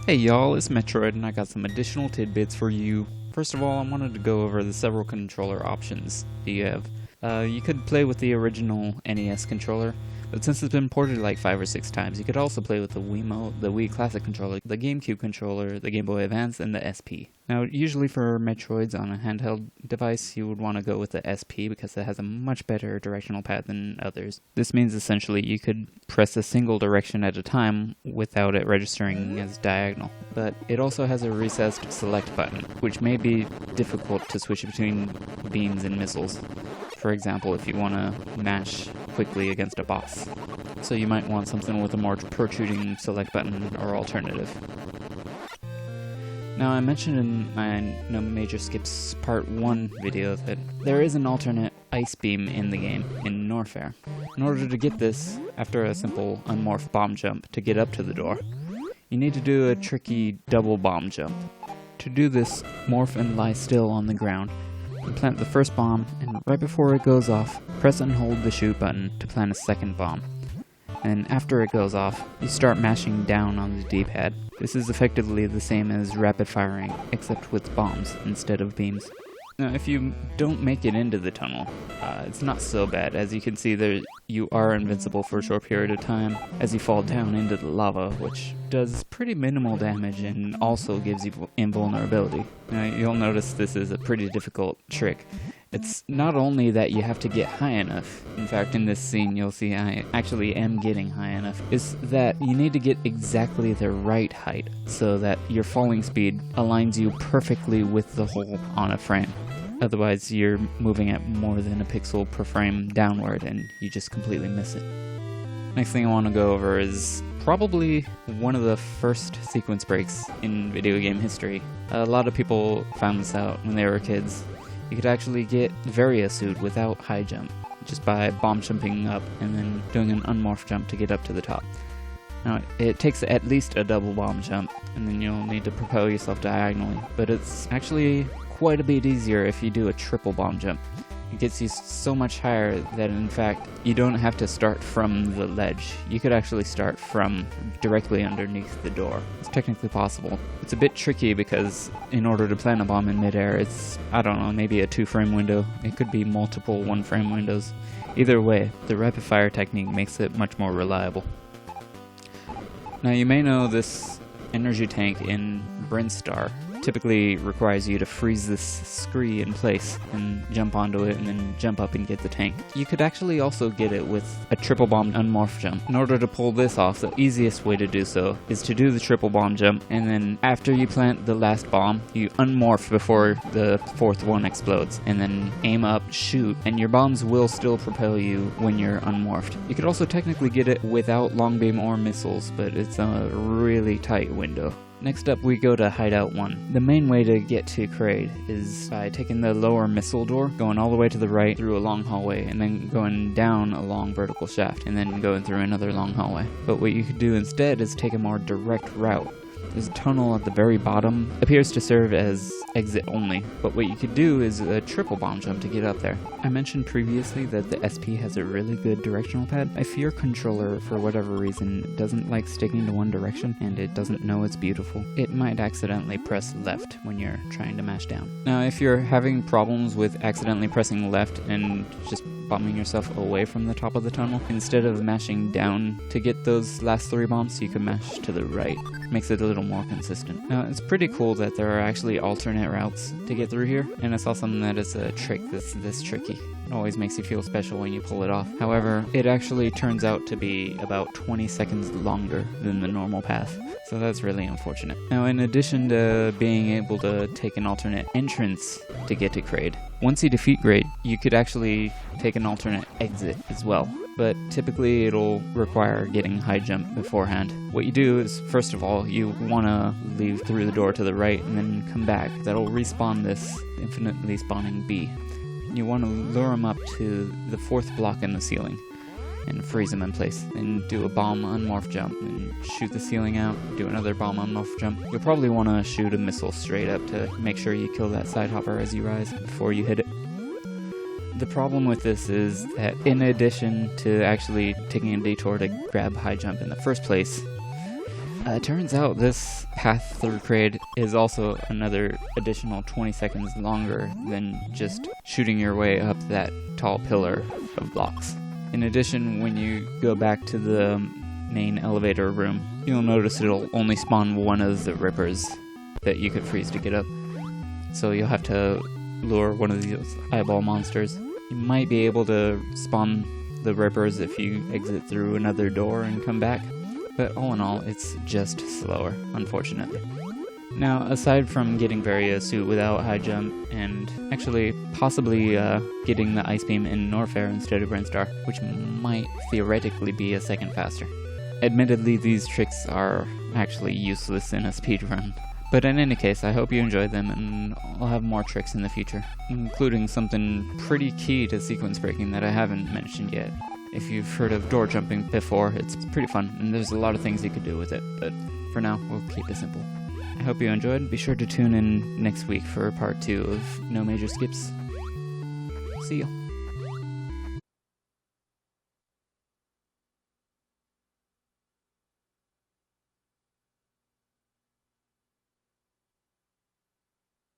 Hey y'all, it's Metroid and I got some additional tidbits for you. First of all, I wanted to go over the several controller options that you have. You could play with the original NES controller, but since it's been ported like 5 or 6 times, you could also play with the Wiimote, the Wii Classic controller, the GameCube controller, the Game Boy Advance, and the SP. Now, usually for Metroids on a handheld device, you would want to go with the SP because it has a much better directional pad than others. This means essentially you could press a single direction at a time without it registering as diagonal. But it also has a recessed select button, which may be difficult to switch between beams and missiles. For example, if you want to mash quickly against a boss. So you might want something with a more protruding select button or alternative. Now, I mentioned in my No Major Skips Part 1 video that there is an alternate ice beam in the game, in Norfair. In order to get this, after a simple unmorph bomb jump to get up to the door, you need to do a tricky double bomb jump. To do this, morph and lie still on the ground, and plant the first bomb, and right before it goes off, press and hold the shoot button to plant a second bomb. And after it goes off, you start mashing down on the D-pad. This is effectively the same as rapid firing, except with bombs instead of beams. Now, if you don't make it into the tunnel, it's not so bad. As you can see there, you are invincible for a short period of time as you fall down into the lava, which does pretty minimal damage and also gives you invulnerability. Now, you'll notice this is a pretty difficult trick. It's not only that you have to get high enough, in fact in this scene you'll see I actually am getting high enough, is that you need to get exactly the right height so that your falling speed aligns you perfectly with the hole on a frame. Otherwise you're moving at more than a pixel per frame downward and you just completely miss it. Next thing I want to go over is probably one of the first sequence breaks in video game history. A lot of people found this out when they were kids. You could actually get Variasuit without high jump, just by bomb jumping up and then doing an unmorph jump to get up to the top. Now, it takes at least a double bomb jump, and then you'll need to propel yourself diagonally, but it's actually quite a bit easier if you do a triple bomb jump. It gets you so much higher that in fact you don't have to start from the ledge. You could actually start from directly underneath the door. It's technically possible. It's a bit tricky because in order to plant a bomb in midair, it's, I don't know, maybe a 2-frame window. It could be multiple 1-frame windows. Either way, the rapid fire technique makes it much more reliable. Now you may know this energy tank in Brinstar typically requires you to freeze this scree in place and jump onto it and then jump up and get the tank. You could actually also get it with a triple bomb unmorph jump. In order to pull this off, the easiest way to do so is to do the triple bomb jump, and then after you plant the last bomb, you unmorph before the 4th one explodes, and then aim up, shoot, and your bombs will still propel you when you're unmorphed. You could also technically get it without long beam or missiles, but it's a really tight window. Next up we go to Hideout 1. The main way to get to Kraid is by taking the lower missile door, going all the way to the right through a long hallway, and then going down a long vertical shaft, and then going through another long hallway. But what you could do instead is take a more direct route. There's a tunnel at the very bottom, appears to serve as exit only, but what you could do is a triple bomb jump to get up there. I mentioned previously that the SP has a really good directional pad. If your controller, for whatever reason, doesn't like sticking to one direction and it doesn't know it's beautiful, it might accidentally press left when you're trying to mash down. Now, if you're having problems with accidentally pressing left and just bombing yourself away from the top of the tunnel, instead of mashing down to get those last 3 bombs, you can mash to the right. Makes it a little more consistent. Now, it's pretty cool that there are actually alternate routes to get through here, and I saw something that is a trick that's this tricky. It always makes you feel special when you pull it off. However, it actually turns out to be about 20 seconds longer than the normal path, so that's really unfortunate. Now, in addition to being able to take an alternate entrance to get to Kraid, once you defeat Kraid, you could actually take an alternate exit as well. But typically it'll require getting high jump beforehand. What you do is, first of all, you want to leave through the door to the right and then come back. That'll respawn this infinitely spawning bee. You want to lure him up to the 4th block in the ceiling and freeze him in place. Then do a bomb unmorph jump and shoot the ceiling out, do another bomb unmorph jump. You'll probably want to shoot a missile straight up to make sure you kill that side hopper as you rise before you hit it. The problem with this is that in addition to actually taking a detour to grab high jump in the first place, Turns out this path through Kraid is also another additional 20 seconds longer than just shooting your way up that tall pillar of blocks. In addition, when you go back to the main elevator room, you'll notice it'll only spawn one of the rippers that you could freeze to get up. So you'll have to lure one of these eyeball monsters. You might be able to spawn the rippers if you exit through another door and come back, but all in all, it's just slower, unfortunately. Now, aside from getting Varia's suit without high jump, and actually possibly getting the Ice Beam in Norfair instead of Brinstar, which might theoretically be a second faster. Admittedly, these tricks are actually useless in a speedrun. But in any case, I hope you enjoyed them, and I'll have more tricks in the future, including something pretty key to sequence breaking that I haven't mentioned yet. If you've heard of door jumping before, it's pretty fun, and there's a lot of things you could do with it, but for now, we'll keep it simple. I hope you enjoyed. Be sure to tune in next week for part 2 of No Major Skips. See ya.